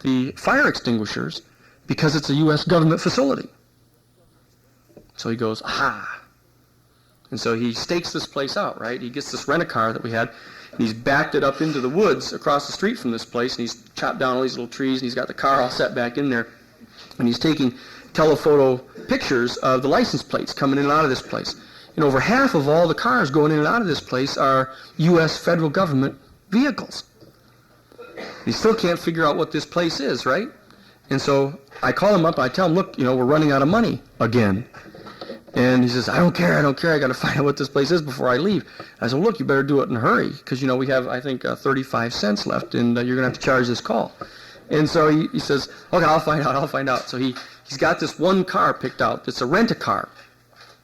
the fire extinguishers because it's a U.S. government facility. So he goes, aha. And so he stakes this place out, right? He gets this rent-a-car that we had, and he's backed it up into the woods across the street from this place, and he's chopped down all these little trees, and he's got the car all set back in there, and he's taking telephoto pictures of the license plates coming in and out of this place. And over half of all the cars going in and out of this place are U.S. federal government vehicles. He still can't figure out what this place is, right? And so I call him up, I tell him, look, we're running out of money again. And he says, I don't care, I got to find out what this place is before I leave. I said, well, look, you better do it in a hurry, because, we have, I think, 35 cents left, and you're going to have to charge this call. And so he says, okay, I'll find out. So he's got this one car picked out. It's a rent-a-car.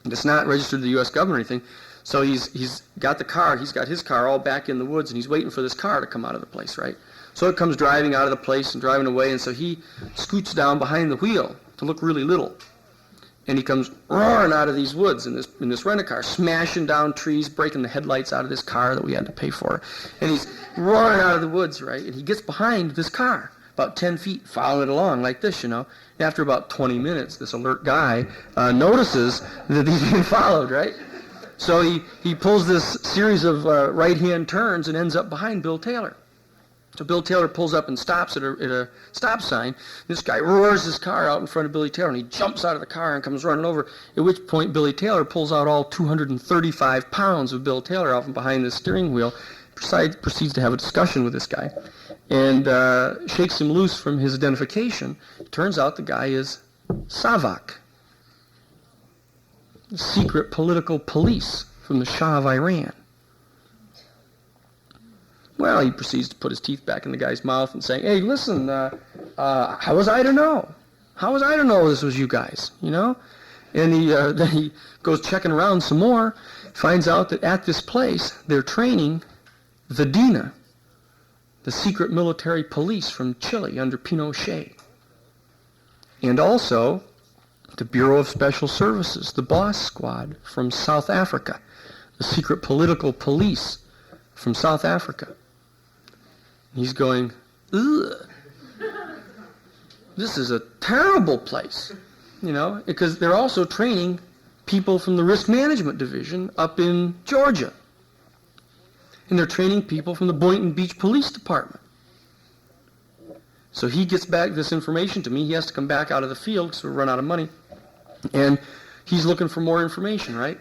It's not registered to the U.S. government or anything. So he's got the car, he's got his car all back in the woods, and he's waiting for this car to come out of the place, right? So it comes driving out of the place and driving away, and so he scoots down behind the wheel to look really little. And he comes roaring out of these woods in this rent-a-car, smashing down trees, breaking the headlights out of this car that we had to pay for. And he's roaring out of the woods, right? And he gets behind this car, about 10 feet, following it along like this, And after about 20 minutes, this alert guy notices that he's being followed, right? So he pulls this series of right-hand turns and ends up behind Bill Taylor. So Bill Taylor pulls up and stops at a stop sign. This guy roars his car out in front of Billy Taylor, and he jumps out of the car and comes running over, at which point Billy Taylor pulls out all 235 pounds of Bill Taylor out from behind the steering wheel, proceeds to have a discussion with this guy, and shakes him loose from his identification. It turns out the guy is Savak, the secret political police from the Shah of Iran. Well, he proceeds to put his teeth back in the guy's mouth and saying, hey, listen, how was I to know? How was I to know this was you guys, And then he goes checking around some more, finds out that at this place they're training the DINA, the secret military police from Chile under Pinochet, and also the Bureau of Special Services, the Boss Squad from South Africa, the secret political police from South Africa. He's going, ugh, this is a terrible place, because they're also training people from the Risk Management Division up in Georgia. And they're training people from the Boynton Beach Police Department. So he gets back this information to me. He has to come back out of the field because we run out of money. And he's looking for more information, right?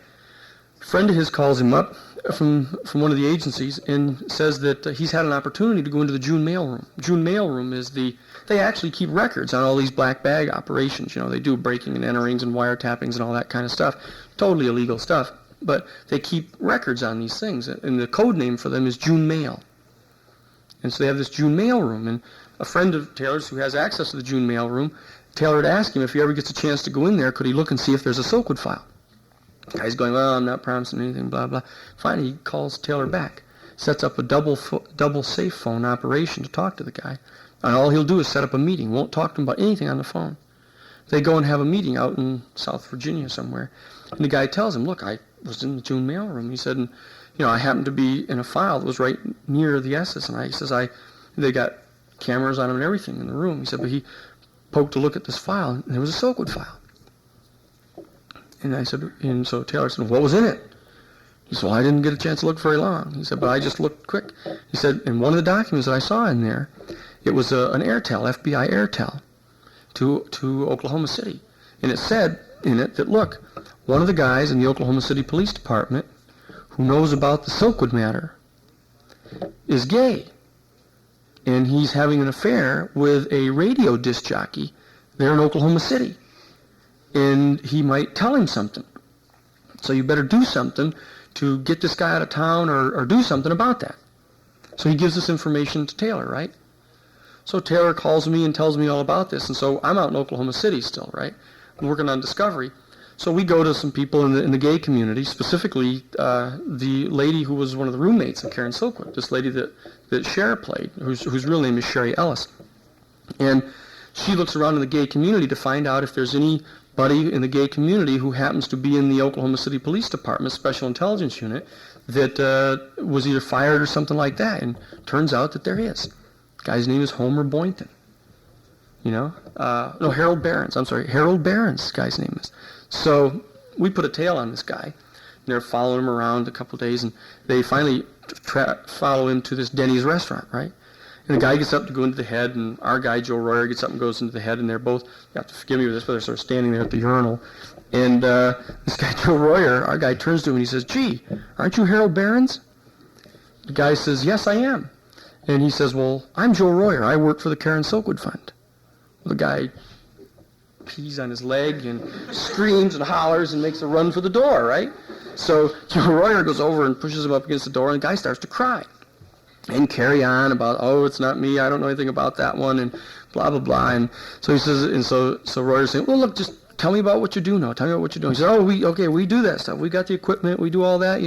A friend of his calls him up from one of the agencies and says that he's had an opportunity to go into the June mail room. June mail room is they actually keep records on all these black bag operations. They do breaking and enterings and wiretappings and all that kind of stuff. Totally illegal stuff. But they keep records on these things. And the code name for them is June Mail. And so they have this June mail room. And a friend of Taylor's who has access to the June mail room, Taylor had asked him if he ever gets a chance to go in there, could he look and see if there's a Silkwood file? The guy's going, well, I'm not promising anything, blah, blah. Finally, he calls Taylor back, sets up a double safe phone operation to talk to the guy. And all he'll do is set up a meeting, won't talk to him about anything on the phone. They go and have a meeting out in South Virginia somewhere. And the guy tells him, look, I was in the June mail room. He said, and, I happened to be in a file that was right near the S's. And they got cameras on him and everything in the room. He said, but he poked to look at this file, and there was a Silkwood file. And I said, and so Taylor said, what was in it? He said, well, I didn't get a chance to look very long. He said, but I just looked quick. He said, and one of the documents that I saw in there, it was an Airtel, FBI Airtel, to Oklahoma City. And it said in it that, look, one of the guys in the Oklahoma City Police Department who knows about the Silkwood matter is gay. And he's having an affair with a radio disc jockey there in Oklahoma City. And he might tell him something. So you better do something to get this guy out of town or do something about that. So he gives this information to Taylor, right? So Taylor calls me and tells me all about this. And so I'm out in Oklahoma City still, right? I'm working on discovery. So we go to some people in the gay community, specifically the lady who was one of the roommates of Karen Silkwood, this lady that Cher played, whose real name is Sherry Ellis. And she looks around in the gay community to find out if there's anybody in the gay community who happens to be in the Oklahoma City Police Department Special Intelligence Unit that was either fired or something like that. And turns out that there is. The guy's name is Homer Boynton. No, Harold Barron's. I'm sorry, Harold Barron's, this guy's name is. So we put a tail on this guy. And they're following him around a couple of days, and they finally follow him to this Denny's restaurant, right? And the guy gets up to go into the head, and our guy, Joe Royer, gets up and goes into the head, and they're both, you have to forgive me with this, but they're sort of standing there at the urinal. And this guy, Joe Royer, our guy turns to him and he says, "Gee, aren't you Harold Barron's?" The guy says, "Yes, I am." And he says, "Well, I'm Joe Royer. I work for the Karen Silkwood Fund." Well, the guy pees on his leg and screams and hollers and makes a run for the door, right? So Joe Royer goes over and pushes him up against the door, and the guy starts to cry and carry on about, "Oh, it's not me. I don't know anything about that one," and blah, blah, blah. And so he says, and so Royer's saying, "Well, look, just tell me about what you do now. Tell me about what you're doing." He said, "Oh, we do that stuff. We got the equipment. We do all that,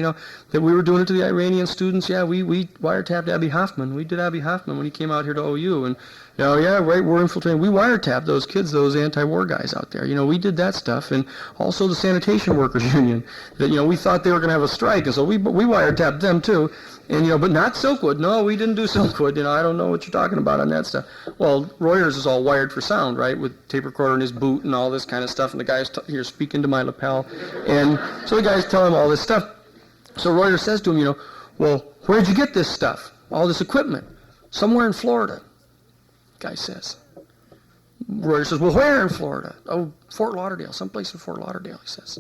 that we were doing it to the Iranian students. Yeah, we wiretapped Abby Hoffman. We did Abby Hoffman when he came out here to OU. And, yeah, right, we're infiltrating. We wiretapped those kids, those anti-war guys out there. We did that stuff. And also the sanitation workers union that, we thought they were going to have a strike. And so we wiretapped them too. And, but not Silkwood. No, we didn't do Silkwood. I don't know what you're talking about on that stuff." Well, Royer's is all wired for sound, right, with tape recorder in his boot and all this kind of stuff. And the guy's here speaking to my lapel. And so the guy's telling him all this stuff. So Royer says to him, "Well, where'd you get this stuff, all this equipment?" "Somewhere in Florida," the guy says. Royer says, "Well, where in Florida?" "Oh, Fort Lauderdale, someplace in Fort Lauderdale," he says.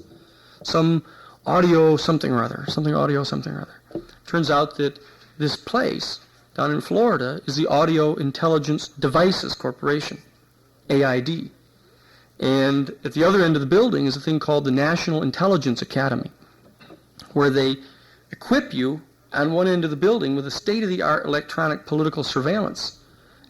"Some audio something or other, something audio something or other." Turns out that this place down in Florida is the Audio Intelligence Devices Corporation, AID. And at the other end of the building is a thing called the National Intelligence Academy, where they equip you on one end of the building with a state-of-the-art electronic political surveillance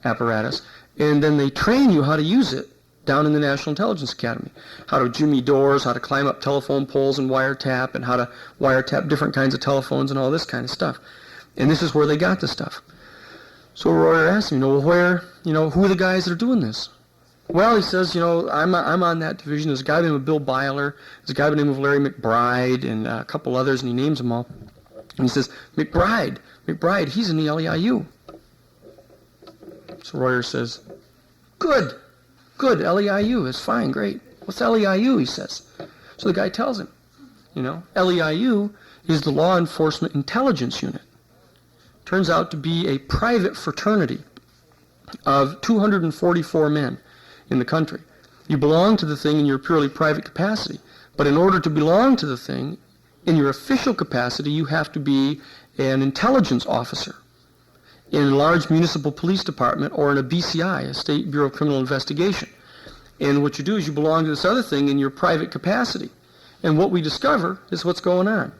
apparatus, and then they train you how to use it down in the National Intelligence Academy. How to jimmy doors, how to climb up telephone poles and wiretap, and how to wiretap different kinds of telephones and all this kind of stuff. And this is where they got the stuff. So Royer asked him, "Well, where, who are the guys that are doing this?" "Well," he says, I'm on that division. There's a guy by the name of Bill Byler. There's a guy by the name of Larry McBride, and a couple others, and he names them all. And he says, McBride, he's in the LEIU. So Royer says, Good, LEIU is fine, great. What's LEIU, he says. So the guy tells him, LEIU is the Law Enforcement Intelligence Unit. Turns out to be a private fraternity of 244 men in the country. You belong to the thing in your purely private capacity, but in order to belong to the thing, in your official capacity, you have to be an intelligence officer in a large municipal police department or in a BCI, a State Bureau of Criminal Investigation. And what you do is you belong to this other thing in your private capacity. And what we discover is what's going on.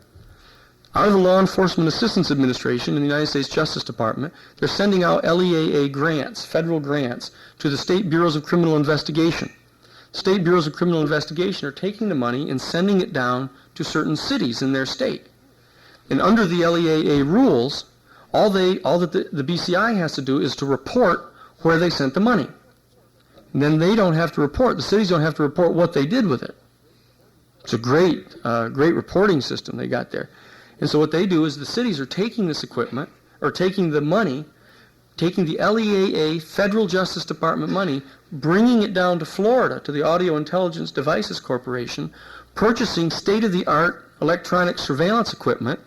Out of the Law Enforcement Assistance Administration in the United States Justice Department, they're sending out LEAA grants, federal grants, to the State Bureaus of Criminal Investigation. State Bureaus of Criminal Investigation are taking the money and sending it down to certain cities in their state. And under the LEAA rules, all that the BCI has to do is to report where they sent the money. And then they don't have to report, the cities don't have to report what they did with it. It's a great reporting system they got there. And so what they do is the cities are taking this equipment, or taking the money, taking the LEAA Federal Justice Department money, bringing it down to Florida, to the Audio Intelligence Devices Corporation, purchasing state-of-the-art electronic surveillance equipment,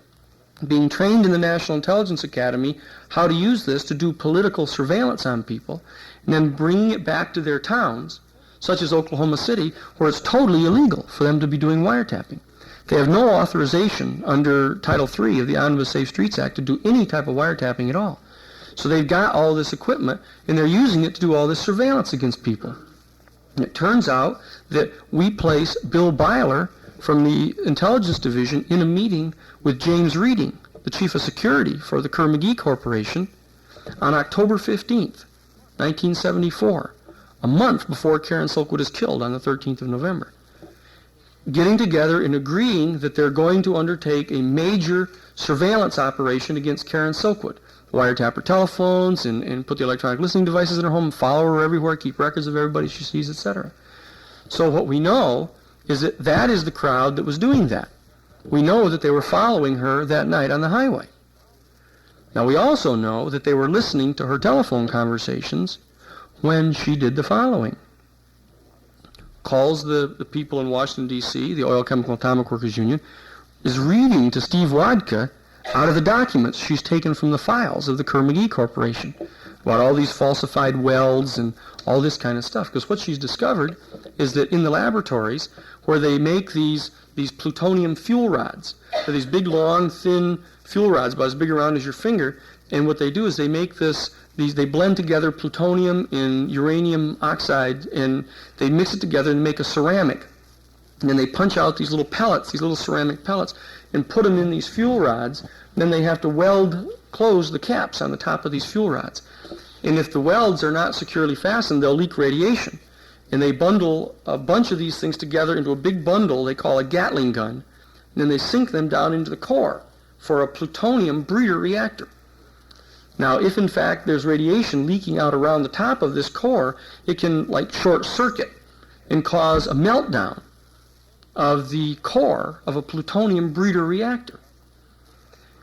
being trained in the National Intelligence Academy how to use this to do political surveillance on people, and then bringing it back to their towns, such as Oklahoma City, where it's totally illegal for them to be doing wiretapping. They have no authorization under Title III of the Omnibus Safe Streets Act to do any type of wiretapping at all. So they've got all this equipment, and they're using it to do all this surveillance against people. And it turns out that we place Bill Byler from the Intelligence Division in a meeting with James Reading, the Chief of Security for the Kerr-McGee Corporation, on October 15th, 1974, a month before Karen Silkwood is killed on the 13th of November. Getting together and agreeing that they're going to undertake a major surveillance operation against Karen Silkwood. Wiretap her telephones and put the electronic listening devices in her home, follow her everywhere, keep records of everybody she sees, etc. So what we know is that that is the crowd that was doing that. We know that they were following her that night on the highway. Now we also know that they were listening to her telephone conversations when she did the following. Calls the people in Washington, D.C., the Oil, Chemical, and Atomic Workers Union, is reading to Steve Wadka out of the documents she's taken from the files of the Kerr-McGee Corporation about all these falsified welds and all this kind of stuff. Because what she's discovered is that in the laboratories where they make these plutonium fuel rods, they're these big, long, thin fuel rods about as big around as your finger, and what they do is they make they blend together plutonium and uranium oxide, and they mix it together and make a ceramic. And then they punch out these little pellets, these little ceramic pellets, and put them in these fuel rods. Then they have to close the caps on the top of these fuel rods. And if the welds are not securely fastened, they'll leak radiation. And they bundle a bunch of these things together into a big bundle they call a Gatling gun. And then they sink them down into the core for a plutonium breeder reactor. Now, if in fact there's radiation leaking out around the top of this core, it can short circuit and cause a meltdown of the core of a plutonium breeder reactor.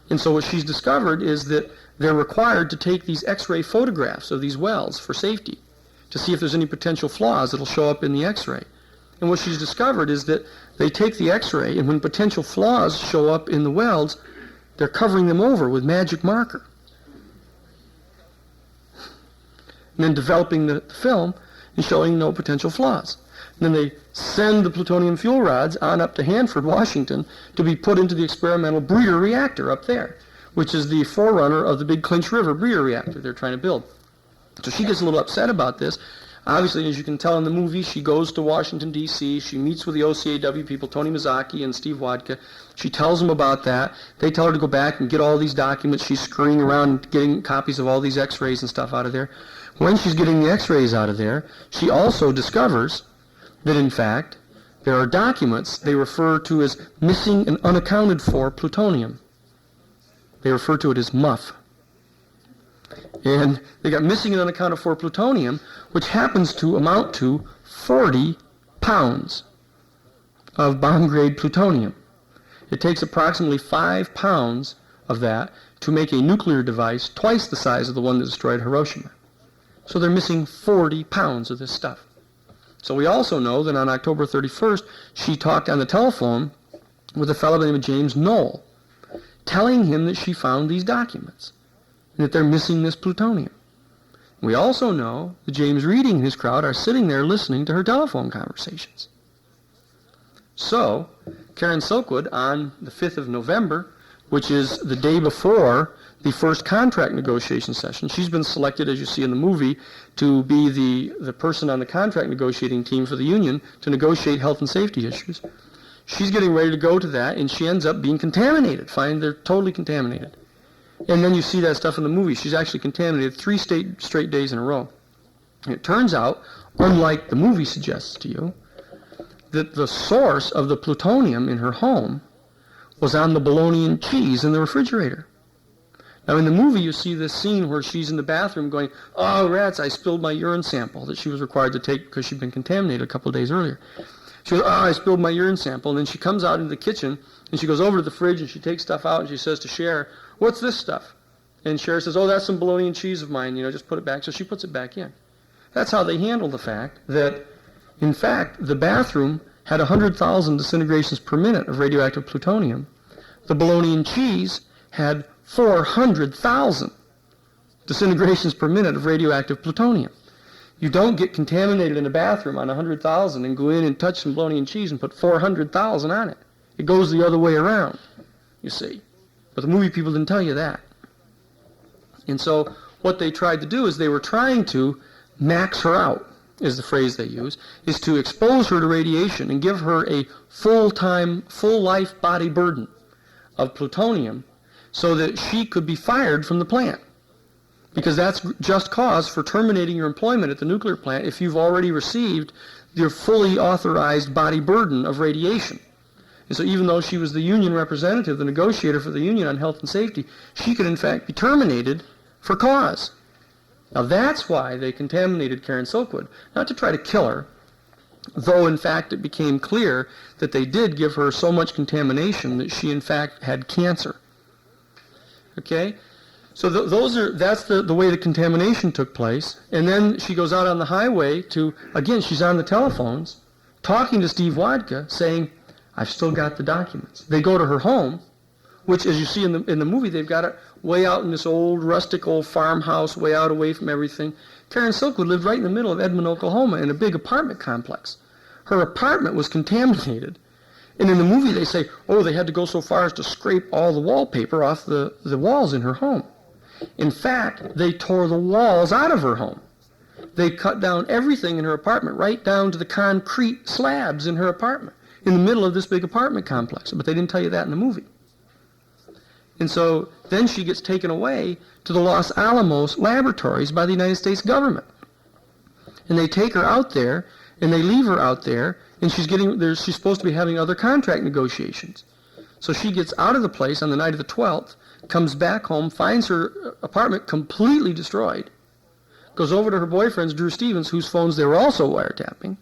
And so what she's discovered is that they're required to take these X-ray photographs of these welds for safety to see if there's any potential flaws that'll show up in the X-ray. And what she's discovered is that they take the X-ray, and when potential flaws show up in the welds, they're covering them over with magic marker. And then developing the film and showing no potential flaws. And then they send the plutonium fuel rods on up to Hanford, Washington, to be put into the experimental breeder reactor up there, which is the forerunner of the big Clinch River breeder reactor they're trying to build. So she gets a little upset about this. Obviously, as you can tell in the movie, she goes to Washington, D.C. She meets with the OCAW people, Tony Mazzocchi and Steve Wadka. She tells them about that. They tell her to go back and get all these documents. She's scurrying around getting copies of all these X-rays and stuff out of there. When she's getting the X-rays out of there, she also discovers that, in fact, there are documents they refer to as missing and unaccounted for plutonium. They refer to it as MUF. And they got missing and unaccounted for plutonium, which happens to amount to 40 pounds of bomb-grade plutonium. It takes approximately 5 pounds of that to make a nuclear device twice the size of the one that destroyed Hiroshima. So they're missing 40 pounds of this stuff. So we also know that on October 31st, she talked on the telephone with a fellow by the name of James Knoll, telling him that she found these documents and that they're missing this plutonium. We also know that James Reading and his crowd are sitting there listening to her telephone conversations. So, Karen Silkwood, on the 5th of November, which is the day before the first contract negotiation session, she's been selected, as you see in the movie, to be the person on the contract negotiating team for the union to negotiate health and safety issues. She's getting ready to go to that, and she ends up being contaminated. They're totally contaminated. And then you see that stuff in the movie. She's actually contaminated 3 straight days in a row. And it turns out, unlike the movie suggests to you, that the source of the plutonium in her home was on the bologna and cheese in the refrigerator. Now, in the movie, you see this scene where she's in the bathroom going, "Oh, rats, I spilled my urine sample," that she was required to take because she'd been contaminated a couple of days earlier. She goes, "Oh, I spilled my urine sample." And then she comes out into the kitchen, and she goes over to the fridge, and she takes stuff out, and she says to Cher, "What's this stuff?" And Cher says, "Oh, that's some bologna and cheese of mine, just put it back." So she puts it back in. That's how they handle the fact that, in fact, the bathroom had 100,000 disintegrations per minute of radioactive plutonium. The bologna and cheese had 400,000 disintegrations per minute of radioactive plutonium. You don't get contaminated in a bathroom on 100,000 and go in and touch some bologna and cheese and put 400,000 on it. It goes the other way around, you see. But the movie people didn't tell you that. And so what they tried to do is they were trying to max her out, is the phrase they use, is to expose her to radiation and give her a full-time, full-life body burden of plutonium so that she could be fired from the plant. Because that's just cause for terminating your employment at the nuclear plant if you've already received your fully authorized body burden of radiation. And so even though she was the union representative, the negotiator for the union on health and safety, she could in fact be terminated for cause. Now that's why they contaminated Karen Silkwood, not to try to kill her, though in fact it became clear that they did give her so much contamination that she in fact had cancer. Okay? So that's the way the contamination took place. And then she goes out on the highway again, she's on the telephones, talking to Steve Wadka, saying, I've still got the documents. They go to her home, which, as you see in the movie, they've got it way out in this old, rustic old farmhouse, way out away from everything. Karen Silkwood lived right in the middle of Edmond, Oklahoma, in a big apartment complex. Her apartment was contaminated. And in the movie, they say, they had to go so far as to scrape all the wallpaper off the walls in her home. In fact, they tore the walls out of her home. They cut down everything in her apartment, right down to the concrete slabs in her apartment, in the middle of this big apartment complex. But they didn't tell you that in the movie. And so then she gets taken away to the Los Alamos laboratories by the United States government. And they take her out there, and they leave her out there, and she's supposed to be having other contract negotiations. So she gets out of the place on the night of the 12th, comes back home, finds her apartment completely destroyed, goes over to her boyfriend's, Drew Stevens, whose phones they were also wiretapping,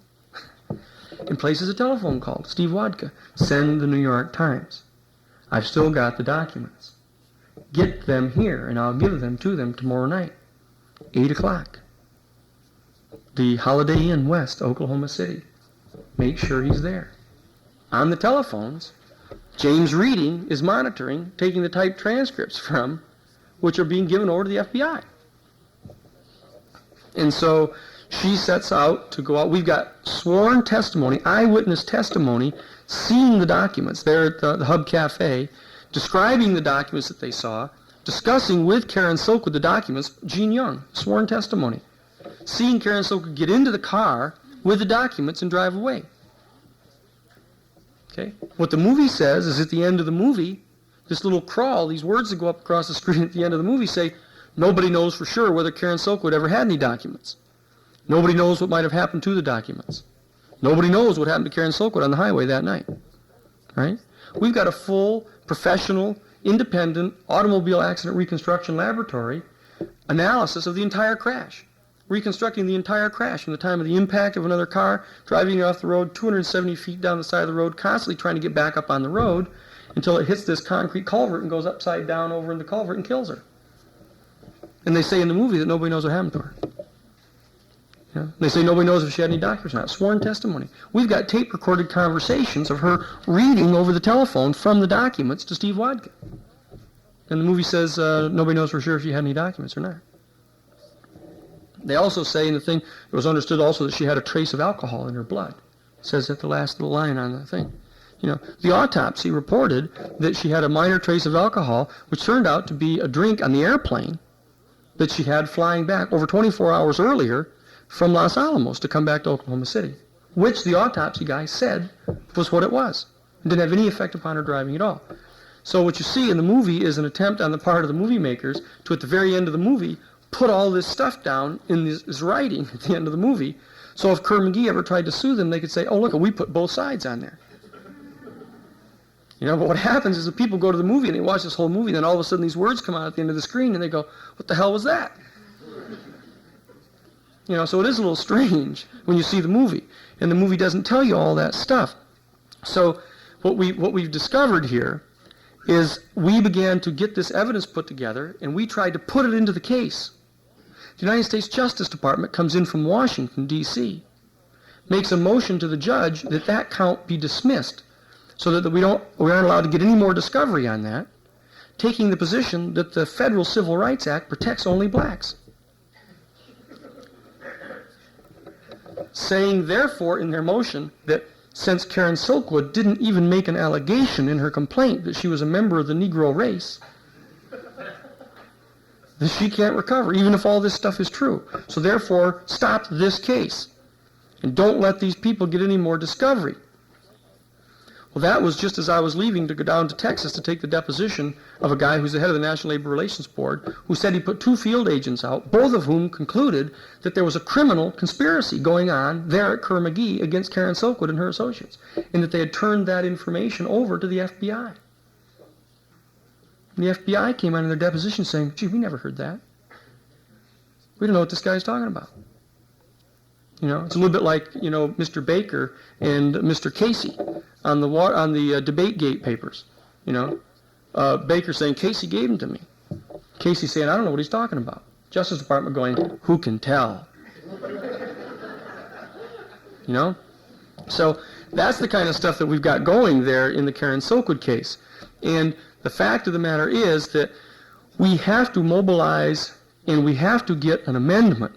and places a telephone call. Steve Wadka, send the New York Times. I've still got the documents. Get them here, and I'll give them to them tomorrow night, 8 o'clock. The Holiday Inn West, Oklahoma City. Make sure he's there. On the telephones, James Reading is monitoring, taking the typed transcripts from, which are being given over to the FBI. And so she sets out to go out. We've got sworn testimony, eyewitness testimony, seeing the documents there at the Hub Cafe, describing the documents that they saw, discussing with Karen Silkwood the documents. Gene Young, sworn testimony, seeing Karen Silkwood get into the car with the documents and drive away. Okay? What the movie says is at the end of the movie, this little crawl, these words that go up across the screen at the end of the movie say, nobody knows for sure whether Karen Silkwood ever had any documents. Nobody knows what might have happened to the documents. Nobody knows what happened to Karen Silkwood on the highway that night. Right? We've got a full, professional, independent automobile accident reconstruction laboratory analysis of the entire crash. Reconstructing the entire crash from the time of the impact of another car, driving off the road 270 feet down the side of the road, constantly trying to get back up on the road until it hits this concrete culvert and goes upside down over in the culvert and kills her. And they say in the movie that nobody knows what happened to her. You know? They say nobody knows if she had any doctors or not. Sworn testimony. We've got tape-recorded conversations of her reading over the telephone from the documents to Steve Wadka. And the movie says nobody knows for sure if she had any documents or not. They also say in the thing, it was understood also that she had a trace of alcohol in her blood. It says at the last little line on the thing. You know, the autopsy reported that she had a minor trace of alcohol, which turned out to be a drink on the airplane that she had flying back over 24 hours earlier from Los Alamos to come back to Oklahoma City, which the autopsy guy said was what it was. It didn't have any effect upon her driving at all. So what you see in the movie is an attempt on the part of the movie makers to, at the very end of the movie, put all this stuff down in this writing at the end of the movie. So if Kerr McGee ever tried to sue them, they could say, oh, look, we put both sides on there. You know, but what happens is the people go to the movie and they watch this whole movie, and then all of a sudden these words come out at the end of the screen, and they go, what the hell was that? You know, so it is a little strange when you see the movie, and the movie doesn't tell you all that stuff. So what we've discovered here is we began to get this evidence put together, and we tried to put it into the case. The United States Justice Department comes in from Washington, D.C., makes a motion to the judge that that count be dismissed so that we aren't allowed to get any more discovery on that, taking the position that the Federal Civil Rights Act protects only blacks. Saying, therefore, in their motion that since Karen Silkwood didn't even make an allegation in her complaint that she was a member of the Negro race, that she can't recover, even if all this stuff is true. So therefore, stop this case. And don't let these people get any more discovery. Well, that was just as I was leaving to go down to Texas to take the deposition of a guy who's the head of the National Labor Relations Board, who said he put 2 field agents out, both of whom concluded that there was a criminal conspiracy going on there at Kerr McGee against Karen Silkwood and her associates, and that they had turned that information over to the FBI. And the FBI came out in their deposition saying, gee, we never heard that. We don't know what this guy's talking about. You know, it's a little bit like, you know, Mr. Baker and Mr. Casey on the DebateGate papers. You know, Baker saying, Casey gave them to me. Casey saying, I don't know what he's talking about. Justice Department going, who can tell? You know? So that's the kind of stuff that we've got going there in the Karen Silkwood case. And the fact of the matter is that we have to mobilize and we have to get an amendment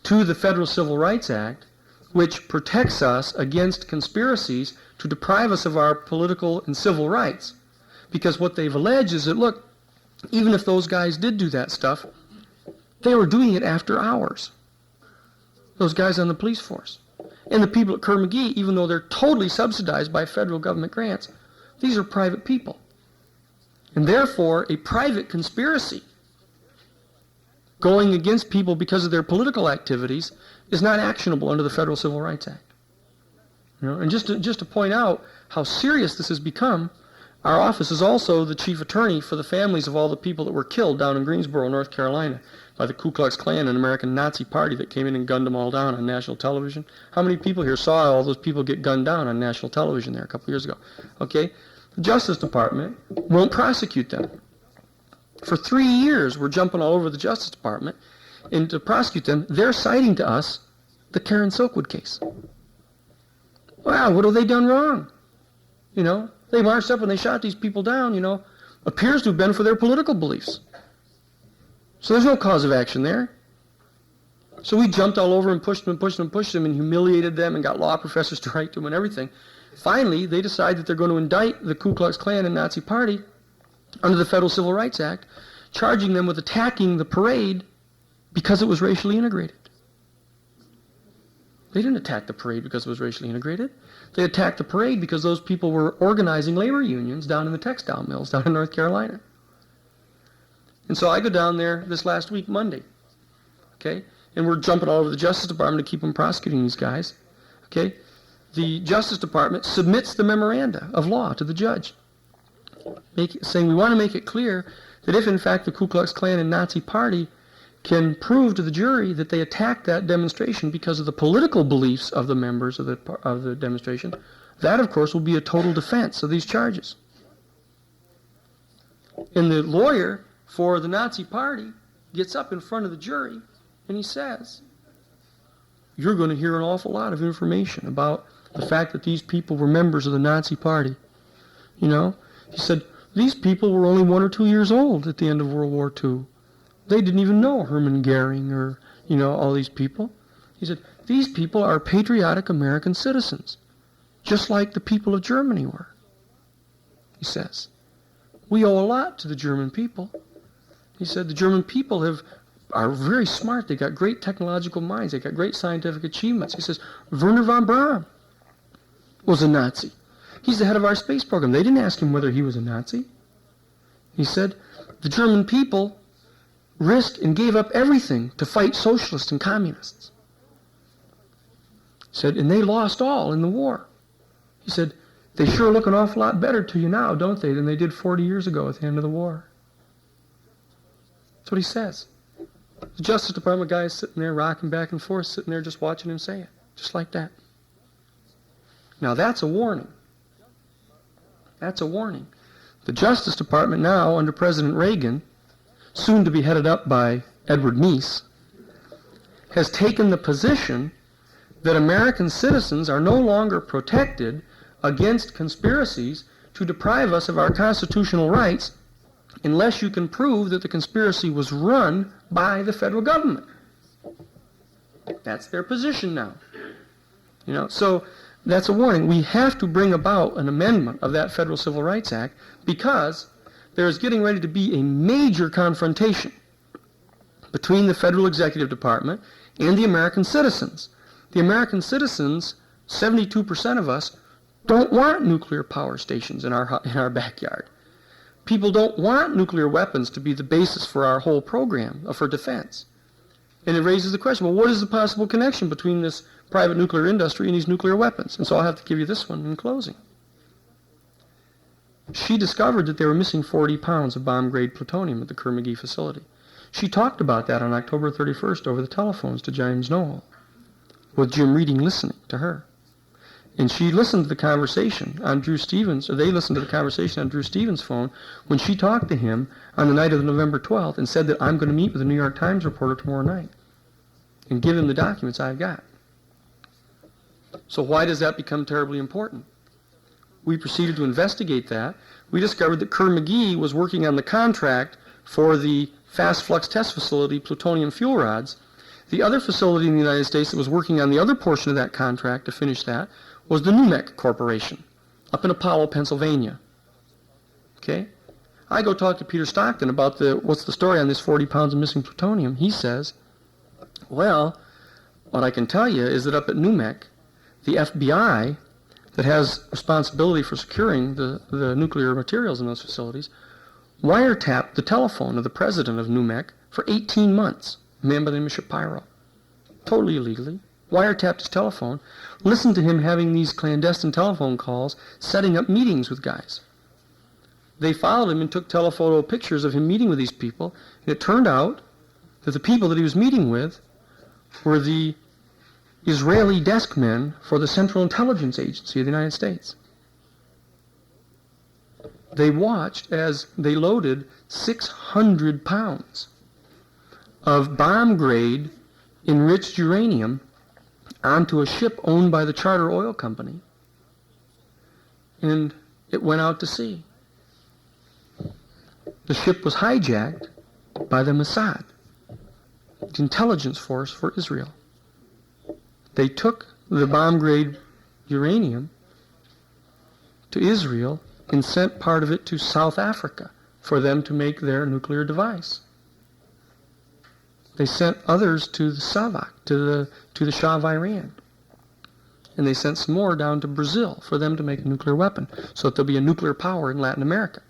to the Federal Civil Rights Act which protects us against conspiracies to deprive us of our political and civil rights. Because what they've alleged is that, look, even if those guys did do that stuff, they were doing it after hours. Those guys on the police force. And the people at Kerr-McGee, even though they're totally subsidized by federal government grants, these are private people. And therefore, a private conspiracy going against people because of their political activities is not actionable under the Federal Civil Rights Act. You know, and just to point out how serious this has become, our office is also the chief attorney for the families of all the people that were killed down in Greensboro, North Carolina, by the Ku Klux Klan, an American Nazi party that came in and gunned them all down on national television. How many people here saw all those people get gunned down on national television there a couple years ago? Okay? The Justice Department won't prosecute them. For 3 years, we're jumping all over the Justice Department, and to prosecute them, they're citing to us the Karen Silkwood case. Wow, what have they done wrong? You know, they marched up and they shot these people down, you know, appears to have been for their political beliefs. So there's no cause of action there. So we jumped all over and pushed them and pushed them and pushed them and humiliated them and got law professors to write to them and everything. Finally, they decide that they're going to indict the Ku Klux Klan and Nazi Party under the Federal Civil Rights Act, charging them with attacking the parade because it was racially integrated. They didn't attack the parade because it was racially integrated. They attacked the parade because those people were organizing labor unions down in the textile mills down in North Carolina. And so I go down there this last week, Monday, okay? And we're jumping all over the Justice Department to keep them prosecuting these guys, okay? The Justice Department submits the memoranda of law to the judge, saying we want to make it clear that if in fact the Ku Klux Klan and Nazi Party can prove to the jury that they attacked that demonstration because of the political beliefs of the members of the demonstration, that of course will be a total defense of these charges. And the lawyer for the Nazi Party gets up in front of the jury and he says, you're going to hear an awful lot of information about the fact that these people were members of the Nazi Party. You know, he said, these people were only 1 or 2 years old at the end of World War II. They didn't even know Hermann Goering or, you know, all these people. He said, these people are patriotic American citizens, just like the people of Germany were. He says, we owe a lot to the German people. He said, the German people are very smart. They got great technological minds. They got great scientific achievements. He says, Wernher von Braun was a Nazi. He's the head of our space program. They didn't ask him whether he was a Nazi. He said, the German people risked and gave up everything to fight socialists and communists. He said, and they lost all in the war. He said, they sure look an awful lot better to you now, don't they, than they did 40 years ago at the end of the war. That's what he says. The Justice Department guy is sitting there rocking back and forth, sitting there just watching him say it, just like that. Now that's a warning. That's a warning. The Justice Department now, under President Reagan, soon to be headed up by Edward Meese, has taken the position that American citizens are no longer protected against conspiracies to deprive us of our constitutional rights unless you can prove that the conspiracy was run by the federal government. That's their position now. You know, so that's a warning. We have to bring about an amendment of that Federal Civil Rights Act because there is getting ready to be a major confrontation between the Federal Executive Department and the American citizens. The American citizens, 72% of us, don't want nuclear power stations in our backyard. People don't want nuclear weapons to be the basis for our whole program for defense. And it raises the question, well, what is the possible connection between this private nuclear industry and these nuclear weapons? And so I'll have to give you this one in closing. She discovered that they were missing 40 pounds of bomb-grade plutonium at the Kerr-McGee facility. She talked about that on October 31st over the telephones to James Noel, with Jim Reading listening to her. And she listened to the conversation on Drew Stevens, or they listened to the conversation on Drew Stevens' phone when she talked to him on the night of November 12th and said that I'm going to meet with a New York Times reporter tomorrow night and give him the documents I've got. So why does that become terribly important? We proceeded to investigate that. We discovered that Kerr McGee was working on the contract for the fast flux test facility, plutonium fuel rods. The other facility in the United States that was working on the other portion of that contract to finish that was the NUMEC Corporation up in Apollo, Pennsylvania. Okay? I go talk to Peter Stockton about what's the story on this 40 pounds of missing plutonium. He says, well, what I can tell you is that up at NUMEC, the FBI that has responsibility for securing the nuclear materials in those facilities wiretapped the telephone of the president of NUMEC for 18 months, a man by the name of Shapiro, totally illegally. Wiretapped his telephone, listened to him having these clandestine telephone calls, setting up meetings with guys. They followed him and took telephoto pictures of him meeting with these people, and it turned out that the people that he was meeting with were the Israeli desk men for the Central Intelligence Agency of the United States. They watched as they loaded 600 pounds of bomb-grade enriched uranium onto a ship owned by the Charter Oil Company, and it went out to sea. The ship was hijacked by the Mossad, the intelligence force for Israel. They took the bomb-grade uranium to Israel and sent part of it to South Africa for them to make their nuclear device. They sent others to the SAVAK, to the Shah of Iran. And they sent some more down to Brazil for them to make a nuclear weapon, so that there'll be a nuclear power in Latin America.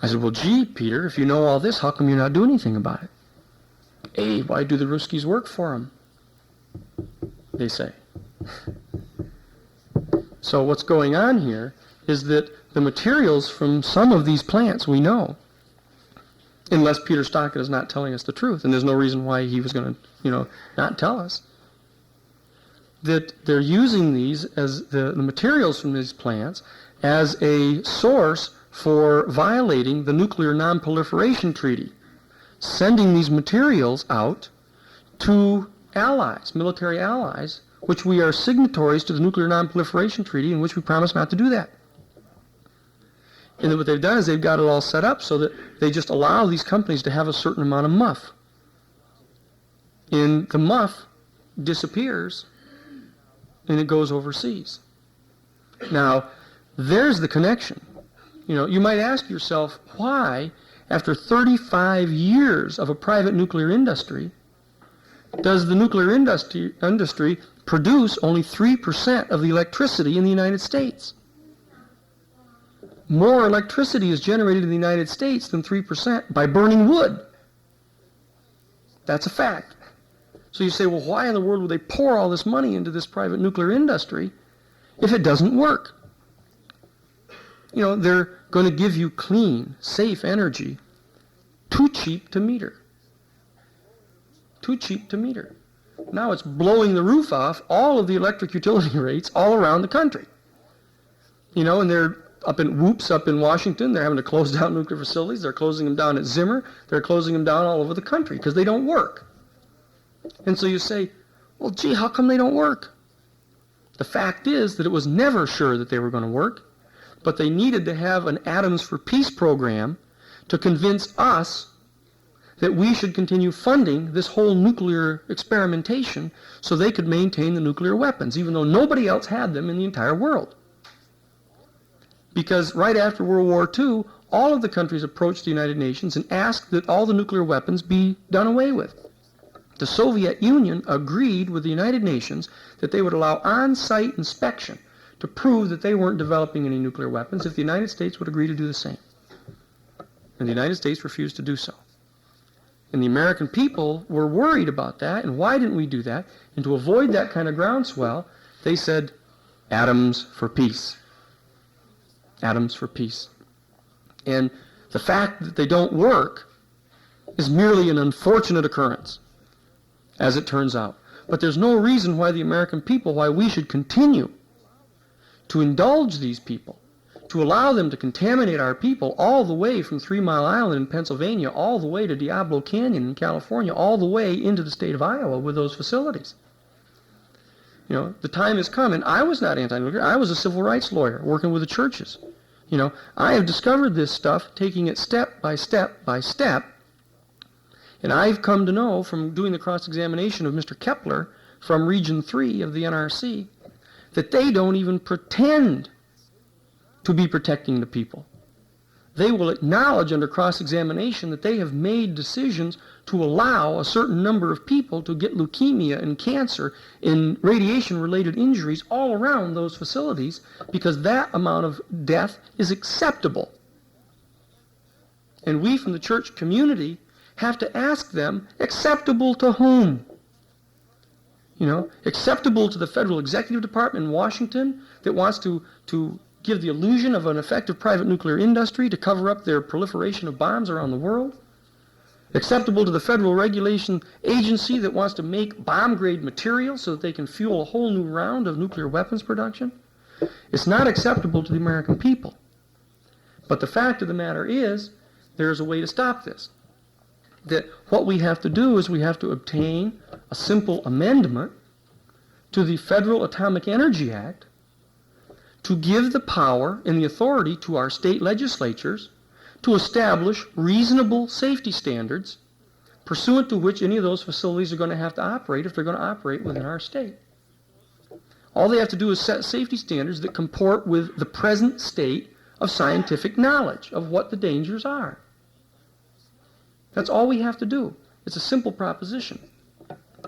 I said, well, gee, Peter, if you know all this, how come you not do anything about it? Hey, why do the Ruskies work for them? They say. So what's going on here is that the materials from some of these plants we know, unless Peter Stockton is not telling us the truth, and there's no reason why he was going to, not tell us, that they're using these as the materials from these plants as a source for violating the Nuclear Non-Proliferation Treaty, sending these materials out to allies, military allies, which we are signatories to the Nuclear Non-Proliferation Treaty, in which we promise not to do that. And what they've done is they've got it all set up so that they just allow these companies to have a certain amount of muff. And the muff disappears and it goes overseas. Now, there's the connection. You might ask yourself, why, after 35 years of a private nuclear industry, does the nuclear industry produce only 3% of the electricity in the United States? More electricity is generated in the United States than 3% by burning wood. That's a fact. So you say, well, why in the world would they pour all this money into this private nuclear industry if it doesn't work? They're going to give you clean, safe energy, too cheap to meter. Too cheap to meter. Now it's blowing the roof off all of the electric utility rates all around the country. And they're up in Washington, they're having to close down nuclear facilities. They're closing them down at Zimmer. They're closing them down all over the country because they don't work. And so you say, well, gee, how come they don't work? The fact is that it was never sure that they were going to work, but they needed to have an Atoms for Peace program to convince us that we should continue funding this whole nuclear experimentation so they could maintain the nuclear weapons, even though nobody else had them in the entire world. Because right after World War II, all of the countries approached the United Nations and asked that all the nuclear weapons be done away with. The Soviet Union agreed with the United Nations that they would allow on-site inspection to prove that they weren't developing any nuclear weapons if the United States would agree to do the same. And the United States refused to do so. And the American people were worried about that, and why didn't we do that? And to avoid that kind of groundswell, they said, atoms for peace. Atoms for peace. And the fact that they don't work is merely an unfortunate occurrence, as it turns out. But there's no reason why the American people, why we should continue to indulge these people, to allow them to contaminate our people all the way from 3 Mile Island in Pennsylvania, all the way to Diablo Canyon in California, all the way into the state of Iowa with those facilities. You know, the time has come, and I was not anti-nuclear. I was a civil rights lawyer working with the churches. You know, I have discovered this stuff, taking it step by step by step, and I've come to know from doing the cross-examination of Mr. Kepler from Region 3 of the NRC that they don't even pretend to be protecting the people. They will acknowledge under cross-examination that they have made decisions to allow a certain number of people to get leukemia and cancer and radiation-related injuries all around those facilities because that amount of death is acceptable. And we from the church community have to ask them, acceptable to whom? You know, acceptable to the federal executive department in Washington that wants to give the illusion of an effective private nuclear industry to cover up their proliferation of bombs around the world? Acceptable to the federal regulation agency that wants to make bomb-grade material so that they can fuel a whole new round of nuclear weapons production? It's not acceptable to the American people. But the fact of the matter is, there's a way to stop this. That what we have to do is we have to obtain a simple amendment to the Federal Atomic Energy Act to give the power and the authority to our state legislatures to establish reasonable safety standards pursuant to which any of those facilities are going to have to operate if they're going to operate within our state. All they have to do is set safety standards that comport with the present state of scientific knowledge of what the dangers are. That's all we have to do. It's a simple proposition.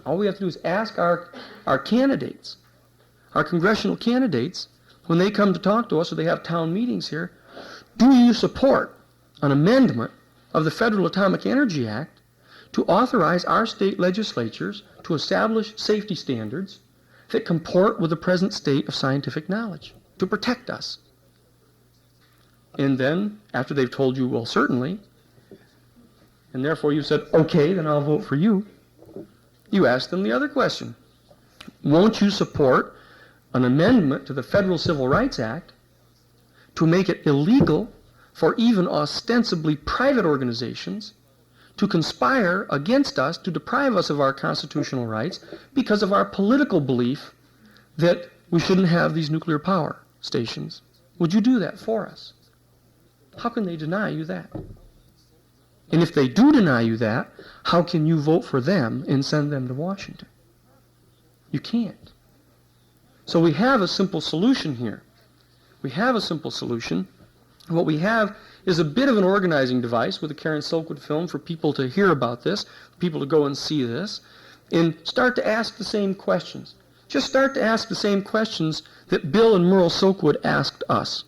All we have to do is ask our candidates, our congressional candidates, when they come to talk to us or they have town meetings here, do you support an amendment of the Federal Atomic Energy Act to authorize our state legislatures to establish safety standards that comport with the present state of scientific knowledge to protect us? And then, after they've told you, well, certainly, and therefore you said, okay, then I'll vote for you, you ask them the other question. Won't you support an amendment to the Federal Civil Rights Act to make it illegal for even ostensibly private organizations to conspire against us to deprive us of our constitutional rights because of our political belief that we shouldn't have these nuclear power stations? Would you do that for us? How can they deny you that? And if they do deny you that, how can you vote for them and send them to Washington? You can't. So we have a simple solution here. We have a simple solution. What we have is a bit of an organizing device with a Karen Silkwood film for people to hear about this, people to go and see this, and start to ask the same questions. Just start to ask the same questions that Bill and Merle Silkwood asked us.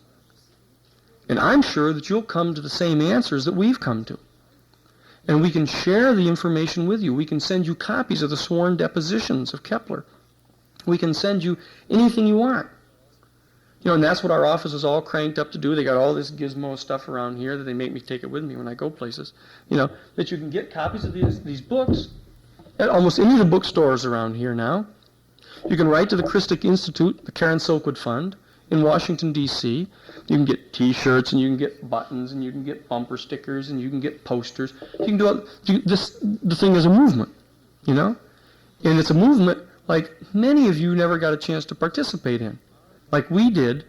And I'm sure that you'll come to the same answers that we've come to. And we can share the information with you. We can send you copies of the sworn depositions of Kepler. We can send you anything you want. You know, and that's what our office is all cranked up to do. They got all this gizmo stuff around here that they make me take it with me when I go places. You know, that you can get copies of these books at almost any of the bookstores around here now. You can write to the Christic Institute, the Karen Silkwood Fund, in Washington, D.C. You can get T-shirts, and you can get buttons, and you can get bumper stickers, and you can get posters. You can do all, the thing is a movement, you know? And it's a movement like many of you never got a chance to participate in, like we did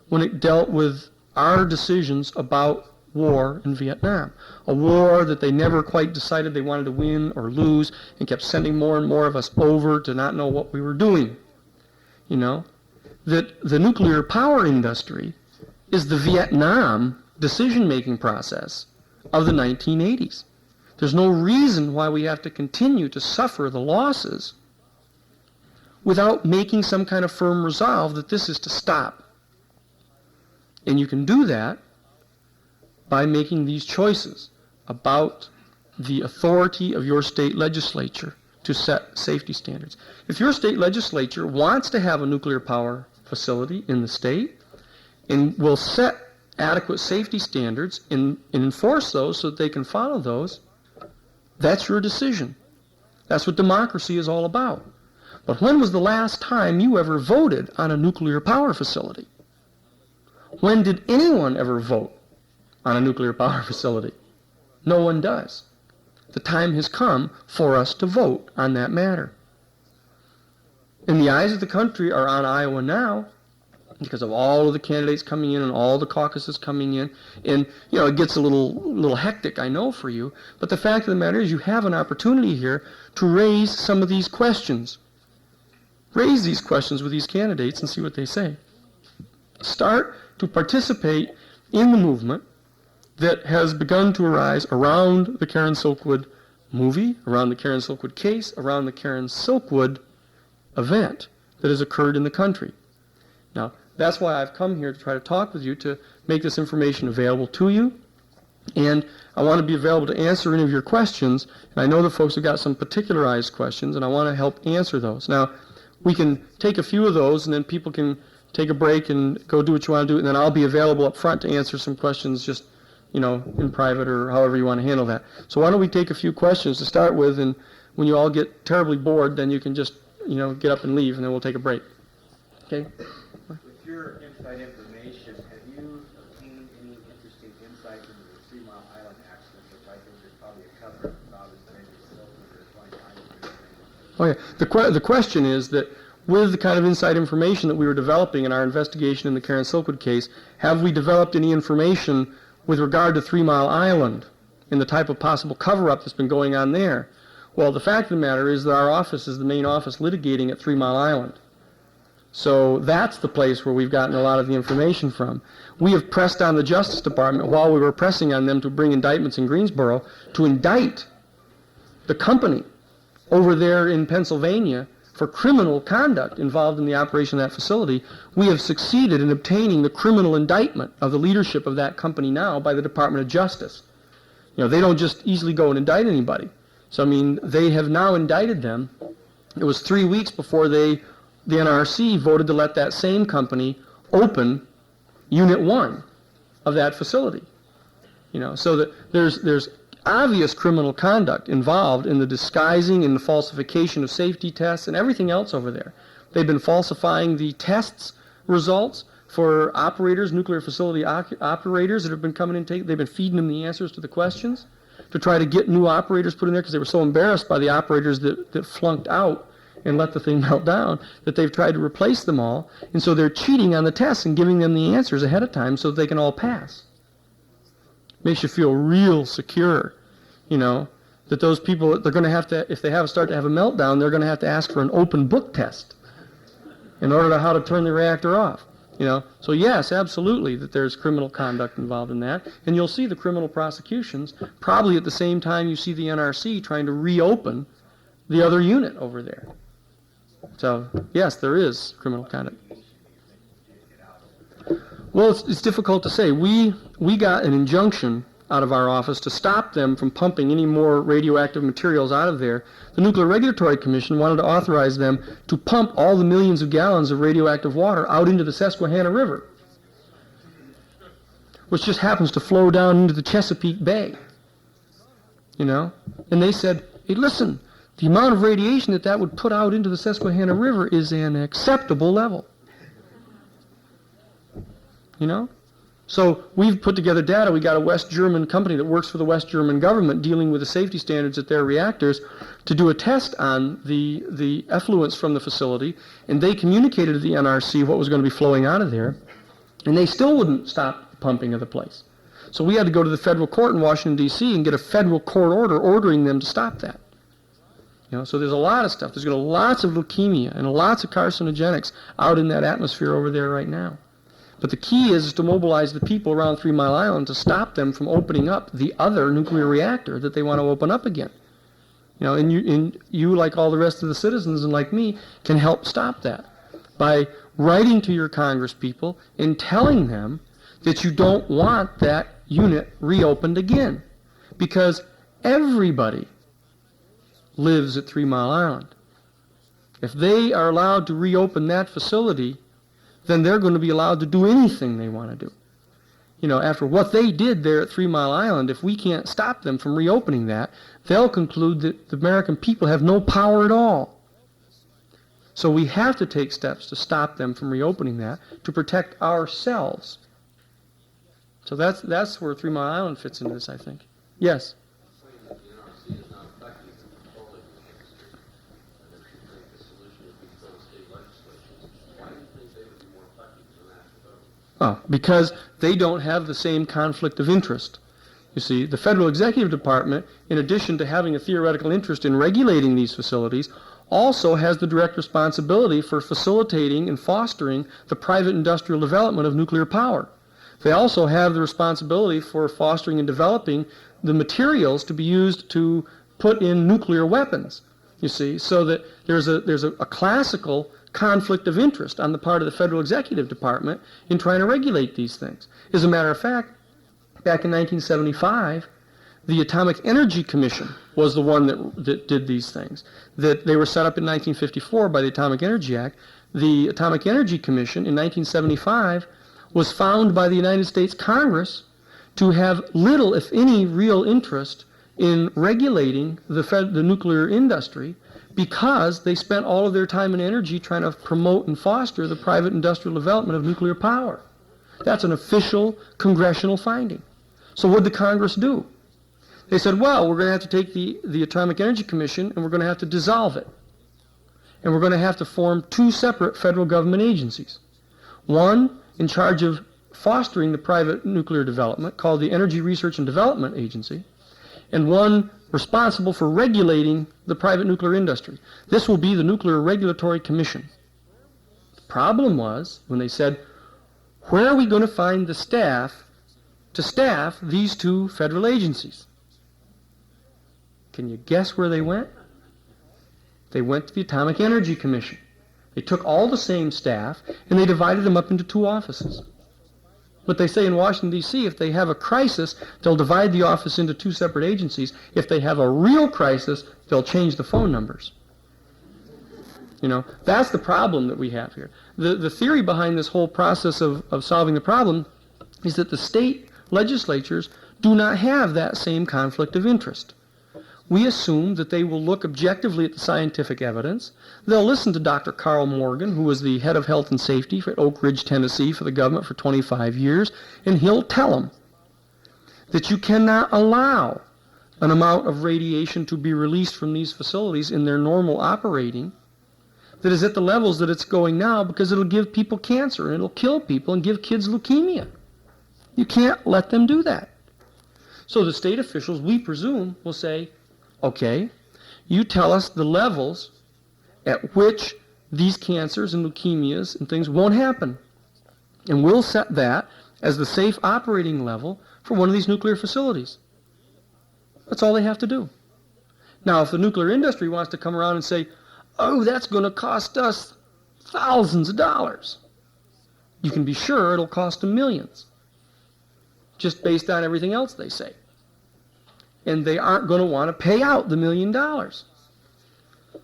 when it dealt with our decisions about war in Vietnam. A war that they never quite decided they wanted to win or lose, and kept sending more and more of us over to not know what we were doing, you know? That the nuclear power industry is the Vietnam decision-making process of the 1980s. There's no reason why we have to continue to suffer the losses without making some kind of firm resolve that this is to stop. And you can do that by making these choices about the authority of your state legislature to set safety standards. If your state legislature wants to have a nuclear power facility in the state and will set adequate safety standards and enforce those so that they can follow those, that's your decision. That's what democracy is all about. But when was the last time you ever voted on a nuclear power facility? When did anyone ever vote on a nuclear power facility? No one does. The time has come for us to vote on that matter. And the eyes of the country are on Iowa now because of all of the candidates coming in and all the caucuses coming in. And, it gets a little hectic, I know, for you. But the fact of the matter is you have an opportunity here to raise some of these questions. Raise these questions with these candidates and see what they say. Start to participate in the movement that has begun to arise around the Karen Silkwood movie, around the Karen Silkwood case, around the Karen Silkwood event that has occurred in the country. Now, that's why I've come here to try to talk with you, to make this information available to you. And I want to be available to answer any of your questions. And I know the folks have got some particularized questions, and I want to help answer those. Now, we can take a few of those, and then people can take a break and go do what you want to do, and then I'll be available up front to answer some questions just, in private or however you want to handle that. So why don't we take a few questions to start with, and when you all get terribly bored, then you can just, get up and leave, and then we'll take a break. Okay? With your inside information, have you obtained any interesting insights into the 3 Mile Island accident, which I think is probably a cover about as many as Silkwood or 20 times? Oh yeah. The question is that with the kind of inside information that we were developing in our investigation in the Karen Silkwood case, have we developed any information with regard to 3 Mile Island and the type of possible cover-up that's been going on there? Well, the fact of the matter is that our office is the main office litigating at 3 Mile Island. So that's the place where we've gotten a lot of the information from. We have pressed on the Justice Department while we were pressing on them to bring indictments in Greensboro to indict the company over there in Pennsylvania for criminal conduct involved in the operation of that facility. We have succeeded in obtaining the criminal indictment of the leadership of that company now by the Department of Justice. They don't just easily go and indict anybody. So, they have now indicted them. It was 3 weeks before the NRC voted to let that same company open Unit 1 of that facility. So that there's obvious criminal conduct involved in the disguising and the falsification of safety tests and everything else over there. They've been falsifying the tests results for operators, nuclear facility operators that have been coming in. They've been feeding them the answers to the questions to try to get new operators put in there because they were so embarrassed by the operators that flunked out and let the thing melt down that they've tried to replace them all. And so they're cheating on the tests and giving them the answers ahead of time so they can all pass. Makes you feel real secure, that those people, they're going to have to, if they start to have a meltdown, they're going to have to ask for an open book test in order to how to turn the reactor off. So yes, absolutely, that there's criminal conduct involved in that, and you'll see the criminal prosecutions probably at the same time you see the NRC trying to reopen the other unit over there. So yes, there is criminal conduct. Well, it's difficult to say. We got an injunction out of our office to stop them from pumping any more radioactive materials out of there. The Nuclear Regulatory Commission wanted to authorize them to pump all the millions of gallons of radioactive water out into the Susquehanna River, which just happens to flow down into the Chesapeake Bay. And they said, hey, listen, the amount of radiation that would put out into the Susquehanna River is an acceptable level. So we've put together data. We got a West German company that works for the West German government dealing with the safety standards at their reactors to do a test on the effluents from the facility, and they communicated to the NRC what was going to be flowing out of there, and they still wouldn't stop the pumping of the place. So we had to go to the federal court in Washington, D.C. and get a federal court order ordering them to stop that. So there's a lot of stuff. There's going to be lots of leukemia and lots of carcinogenics out in that atmosphere over there right now. But the key is to mobilize the people around 3 Mile Island to stop them from opening up the other nuclear reactor that they want to open up again. And you, like all the rest of the citizens and like me, can help stop that by writing to your congresspeople and telling them that you don't want that unit reopened again. Because everybody lives at 3 Mile Island. If they are allowed to reopen that facility, then they're going to be allowed to do anything they want to do. After what they did there at 3 Mile Island, if we can't stop them from reopening that, they'll conclude that the American people have no power at all. So we have to take steps to stop them from reopening that, to protect ourselves. So that's where 3 Mile Island fits into this, I think. Yes? Oh, because they don't have the same conflict of interest. You see, the Federal Executive Department, in addition to having a theoretical interest in regulating these facilities, also has the direct responsibility for facilitating and fostering the private industrial development of nuclear power. They also have the responsibility for fostering and developing the materials to be used to put in nuclear weapons, you see, so that there's a classical conflict of interest on the part of the Federal Executive Department in trying to regulate these things. As a matter of fact, back in 1975, the Atomic Energy Commission was the one that did these things. That they were set up in 1954 by the Atomic Energy Act. The Atomic Energy Commission in 1975 was found by the United States Congress to have little, if any, real interest in regulating the nuclear industry, because they spent all of their time and energy trying to promote and foster the private industrial development of nuclear power. That's an official congressional finding. So what did the Congress do? They said, well, we're going to have to take the Atomic Energy Commission and we're going to have to dissolve it. And we're going to have to form 2 separate federal government agencies. One in charge of fostering the private nuclear development, called the Energy Research and Development Agency, and one responsible for regulating the private nuclear industry. This will be the Nuclear Regulatory Commission. The problem was when they said, where are we going to find the staff to staff these 2 federal agencies? Can you guess where they went? They went to the Atomic Energy Commission. They took all the same staff and they divided them up into 2 offices. But they say in Washington, D.C., if they have a crisis, they'll divide the office into 2 separate agencies. If they have a real crisis, they'll change the phone numbers. You know, that's the problem that we have here. The theory behind this whole process of solving the problem is that the state legislatures do not have that same conflict of interest. We assume that they will look objectively at the scientific evidence. They'll listen to Dr. Carl Morgan, who was the head of health and safety at Oak Ridge, Tennessee for the government for 25 years, and he'll tell them that you cannot allow an amount of radiation to be released from these facilities in their normal operating that is at the levels that it's going now, because it'll give people cancer and it'll kill people and give kids leukemia. You can't let them do that. So the state officials, we presume, will say, okay, you tell us the levels at which these cancers and leukemias and things won't happen. And we'll set that as the safe operating level for one of these nuclear facilities. That's all they have to do. Now, if the nuclear industry wants to come around and say, oh, that's going to cost us thousands of dollars, you can be sure it'll cost them millions, just based on everything else they say. And they aren't going to want to pay out the $1 million.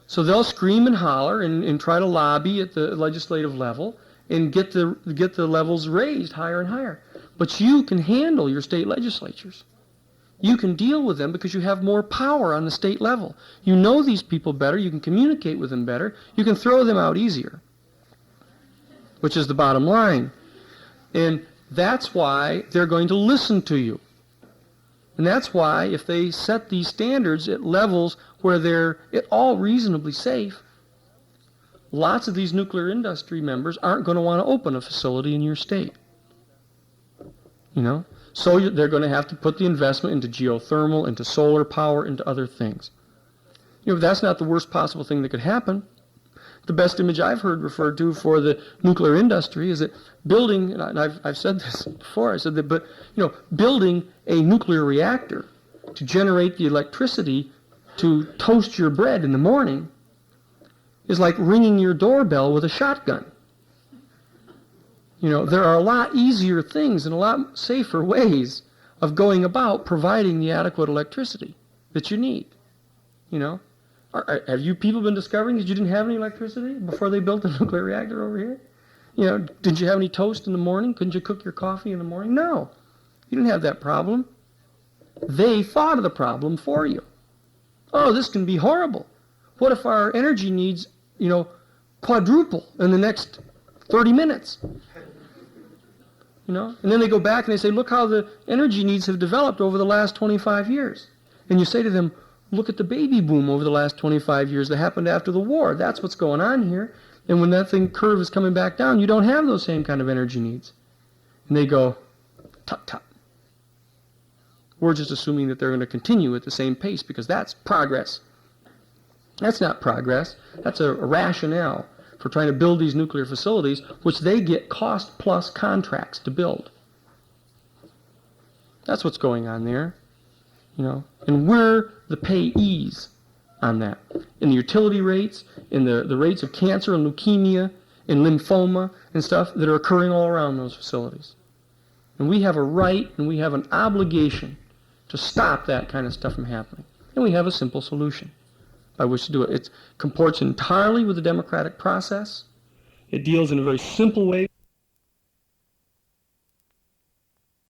So they'll scream and holler and try to lobby at the legislative level and get the levels raised higher and higher. But you can handle your state legislatures. You can deal with them because you have more power on the state level. You know these people better. You can communicate with them better. You can throw them out easier, which is the bottom line. And that's why they're going to listen to you. And that's why if they set these standards at levels where they're at all reasonably safe, lots of these nuclear industry members aren't going to want to open a facility in your state. You know? So they're going to have to put the investment into geothermal, into solar power, into other things. You know, that's not the worst possible thing that could happen. The best image I've heard referred to for the nuclear industry is that building, and I've said this before, I said that, but, you know, building a nuclear reactor to generate the electricity to toast your bread in the morning is like ringing your doorbell with a shotgun. You know, there are a lot easier things and a lot safer ways of going about providing the adequate electricity that you need. You know, have you people been discovering that you didn't have any electricity before they built the nuclear reactor over here? You know, did you have any toast in the morning? Couldn't you cook your coffee in the morning? No, you didn't have that problem. They thought of the problem for you. Oh, this can be horrible. What if our energy needs, you know, quadruple in the next 30 minutes. And then they go back and they say, look how the energy needs have developed over the last 25 years. And you say to them, look at the baby boom over the last 25 years that happened after the war. That's what's going on here. And when that curve is coming back down, you don't have those same kind of energy needs. And they go, tut tut. We're just assuming that they're going to continue at the same pace because that's progress. That's not progress. That's a rationale for trying to build these nuclear facilities, which they get cost-plus contracts to build. That's what's going on there. And we're the payees on that. In the utility rates, in the rates of cancer and leukemia and lymphoma and stuff that are occurring all around those facilities. And we have a right and we have an obligation to stop that kind of stuff from happening. And we have a simple solution by which to do it. It comports entirely with the democratic process. It deals in a very simple way